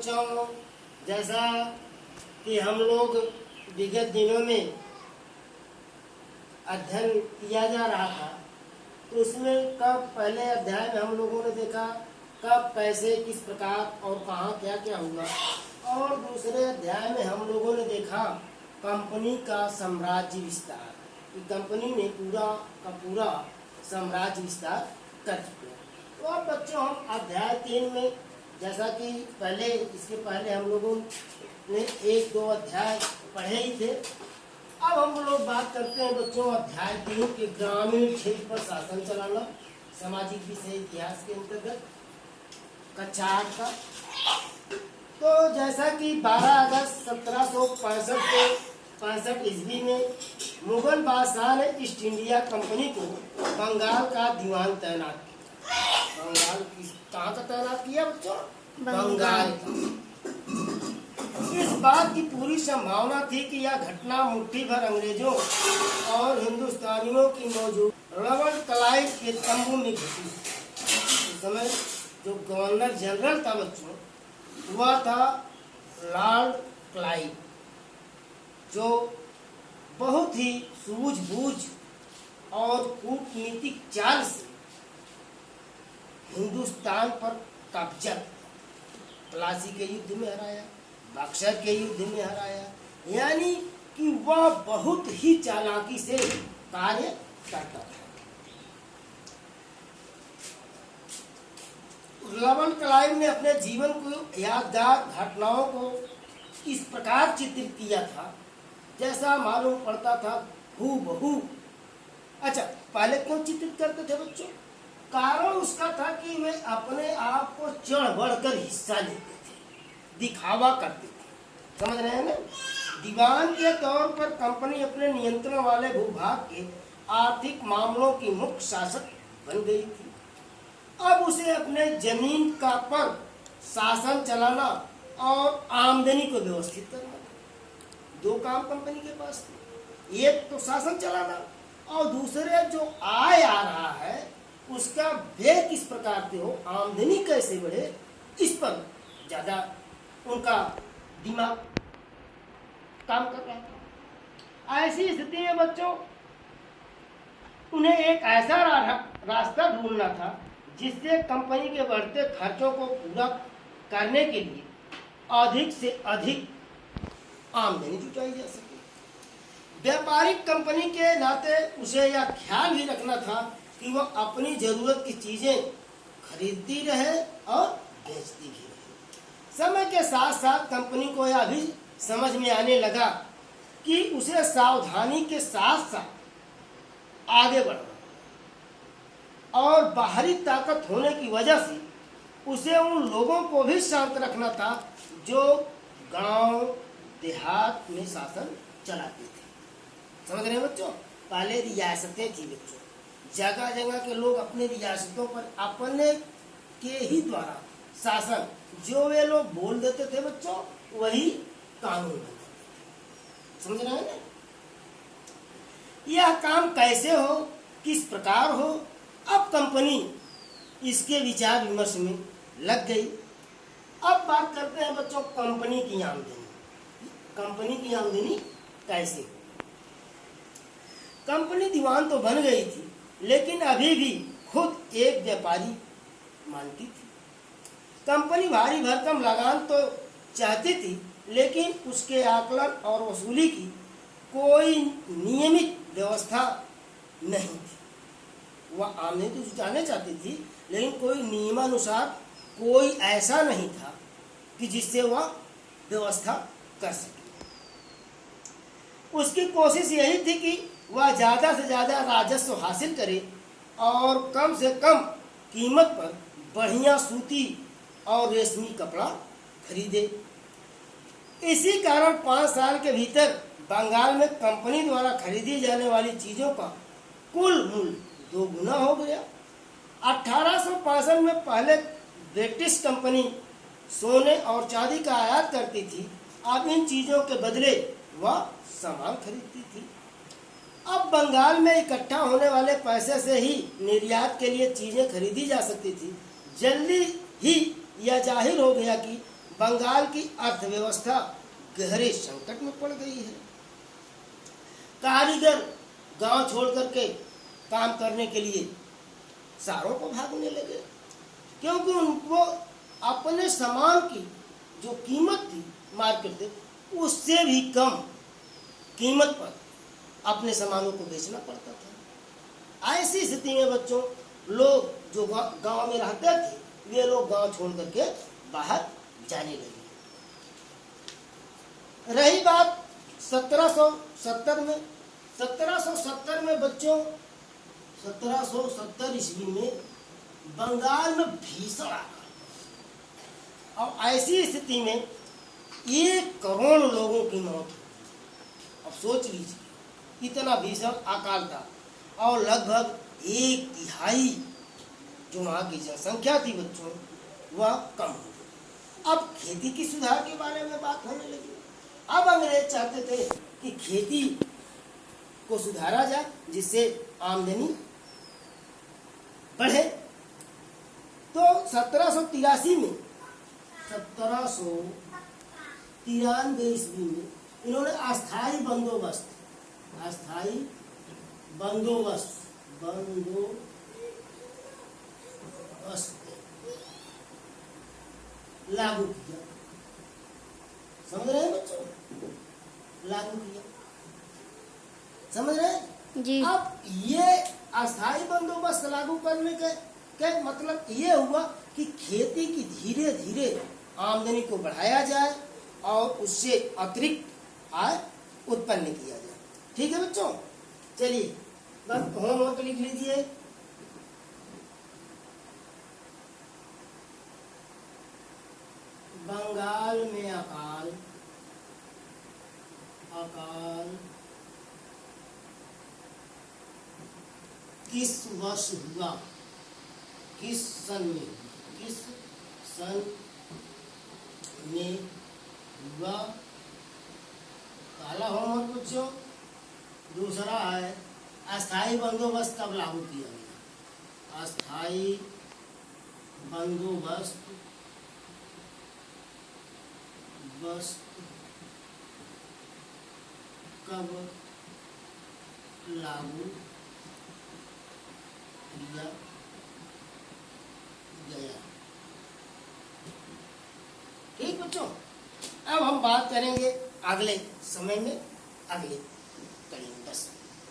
बच्चों, जैसा कि हम लोग विगत दिनों में अध्ययन किया जा रहा था, तो उसमें कब पहले अध्याय में हम लोगों ने देखा कब कैसे किस प्रकार और कहाँ क्या क्या हुआ, और दूसरे अध्याय में हम लोगों ने देखा कंपनी का साम्राज्य विस्तार, कि कंपनी ने पूरा का पूरा साम्राज्य विस्तार कर चुके हैं। तो अब बच्चों हम अध्याय 3 में, जैसा कि पहले इसके पहले हम लोगों ने 1-2 अध्याय पढ़े ही थे, अब हम लोग बात करते हैं बच्चों अध्याय 3 के ग्रामीण क्षेत्र पर शासन चलाना, सामाजिक विषय इतिहास के अंतर्गत कक्षा 8 का। तो जैसा कि 12 अगस्त 1765 ईस्वी में मुगल बादशाह ने ईस्ट इंडिया कंपनी को बंगाल का दीवान तैनात किया। बंगाल की कहाँ का तैनात किया बच्चों? बंगाल का। इस बात की पूरी संभावना थी कि यह घटना मुट्ठी भर अंग्रेजों और हिंदुस्तानियों की मौजूद रॉबर्ट क्लाइव के तंबू में घटी। उस समय जो गवर्नर जनरल था बच्चों, वह था लॉर्ड क्लाइव, जो बहुत ही सूझबूझ और कूटनीतिक चाल से हिंदुस्तान पर कब्जा, प्लासी के युद्ध में हराया, बक्सर के युद्ध में हराया, यानी कि वह बहुत ही चालाकी से कार्य करता था। रॉबर्ट क्लाइव ने अपने जीवन को यादगार घटनाओं को इस प्रकार चित्रित किया था जैसा मालूम पड़ता था हूबहू। अच्छा, पहले क्यों चित्रित करते थे बच्चों? कारण उसका था कि वे अपने आप को चढ़ बढ़कर हिस्सा लेते थे, दिखावा करते थे। समझ रहे हैं ना? दीवान के तौर पर कंपनी अपने नियंत्रण वाले भूभाग के आर्थिक मामलों की मुख्य शासक बन गई थी। अब उसे अपने जमीन का पर शासन चलाना और आमदनी को व्यवस्थित करना, दो काम कंपनी के पास थे। एक तो शासन चलाना और दूसरे जो आय आ रहा है उसका व्यय किस प्रकार से हो, आमदनी कैसे बढ़े, इस पर ज्यादा उनका दिमाग काम कर रहा था। ऐसी स्थिति में बच्चों उन्हें एक ऐसा रास्ता ढूंढना था जिससे कंपनी के बढ़ते खर्चों को पूरा करने के लिए अधिक से अधिक आमदनी जुटाई जा सके। व्यापारिक कंपनी के नाते उसे यह ख्याल भी रखना था कि वह अपनी जरूरत की चीजें खरीदती रहे और बेचती भी रहे। समय के साथ साथ कंपनी को यह भी समझ में आने लगा कि उसे सावधानी के साथ साथ आगे बढ़ना और बाहरी ताकत होने की वजह से उसे उन लोगों को भी शांत रखना था जो गांव देहात में शासन चलाते थे। समझ रहे हैं बच्चों? पहले रियासतें थी बच्चों, जगह जगह के लोग अपने रियासतों पर अपने के ही द्वारा शासन, जो वे लोग बोल देते थे बच्चों, वही कानून बन जाते थे। समझ रहे हैं ना? यह काम कैसे हो, किस प्रकार हो, अब कंपनी इसके विचार विमर्श में लग गई। अब बात करते हैं बच्चों कंपनी की आमदनी। कंपनी की आमदनी कैसे हो? कंपनी दीवान तो बन गई थी, लेकिन अभी भी खुद एक व्यापारी मानती थी। कंपनी भारी भरकम लगान तो चाहती थी, लेकिन उसके आकलन और वसूली की कोई नियमित व्यवस्था नहीं थी। वह आमदनी तो जुटाने चाहती थी, लेकिन कोई नियमानुसार कोई ऐसा नहीं था कि जिससे वह व्यवस्था कर सके। उसकी कोशिश यही थी कि वह ज़्यादा से ज़्यादा राजस्व हासिल करे और कम से कम कीमत पर बढ़िया सूती और रेशमी कपड़ा खरीदे। इसी कारण 5 साल के भीतर बंगाल में कंपनी द्वारा खरीदी जाने वाली चीज़ों का कुल मूल्य 2 गुना हो गया। 1865 में पहले ब्रिटिश कंपनी सोने और चांदी का आयात करती थी, अब इन चीज़ों के बदले वह सामान खरीदती थी। अब बंगाल में इकट्ठा होने वाले पैसे से ही निर्यात के लिए चीज़ें खरीदी जा सकती थी। जल्दी ही यह जाहिर हो गया कि बंगाल की अर्थव्यवस्था गहरे संकट में पड़ गई है। कारीगर गांव छोड़ करके काम करने के लिए शहरों को भागने लगे, क्योंकि उनको अपने सामान की जो कीमत थी मार्केट में, उससे भी कम कीमत पर अपने सामानों को बेचना पड़ता था। ऐसी स्थिति में बच्चों, लोग जो गांव में रहते थे, वे लोग गांव छोड़ करके बाहर जाने लगे। रही बात 1770 में, 1770 में बच्चों, 1770 ईस्वी में बंगाल में भीषण आकाल, और ऐसी स्थिति में 1 करोड़ लोगों की मौत हुई। अब सोच लीजिए, इतना भीषण अकाल था, और लगभग 1/3 जो वहाँ की जनसंख्या थी बच्चों, वह कम हो गई। अब खेती की सुधार के बारे में बात होने लगी। अब अंग्रेज चाहते थे कि खेती को सुधारा जाए, जिससे आमदनी बढ़े। तो 1783 में, 1793 ईस्वी में इन्होंने अस्थाई बंदोबस्त लागू किया। समझ रहे हैं बच्चों? लागू किया, समझ रहे हैं जी। अब ये अस्थाई बंदोबस्त लागू करने के मतलब ये हुआ कि खेती की धीरे धीरे आमदनी को बढ़ाया जाए और उससे अतिरिक्त आय उत्पन्न किया जाए। ठीक है बच्चों, चलिए बस होमवर्क लिख लीजिए। बंगाल में अकाल किस वर्ष हुआ, किस सन में हुआ। पहला होमवर्क बच्चों। दूसरा है अस्थाई बंदोबस्त कब लागू किया गया। अस्थाई बंदोबस्त कब लागू किया गया। ठीक बच्चों, अब हम बात करेंगे अगले समय में अगले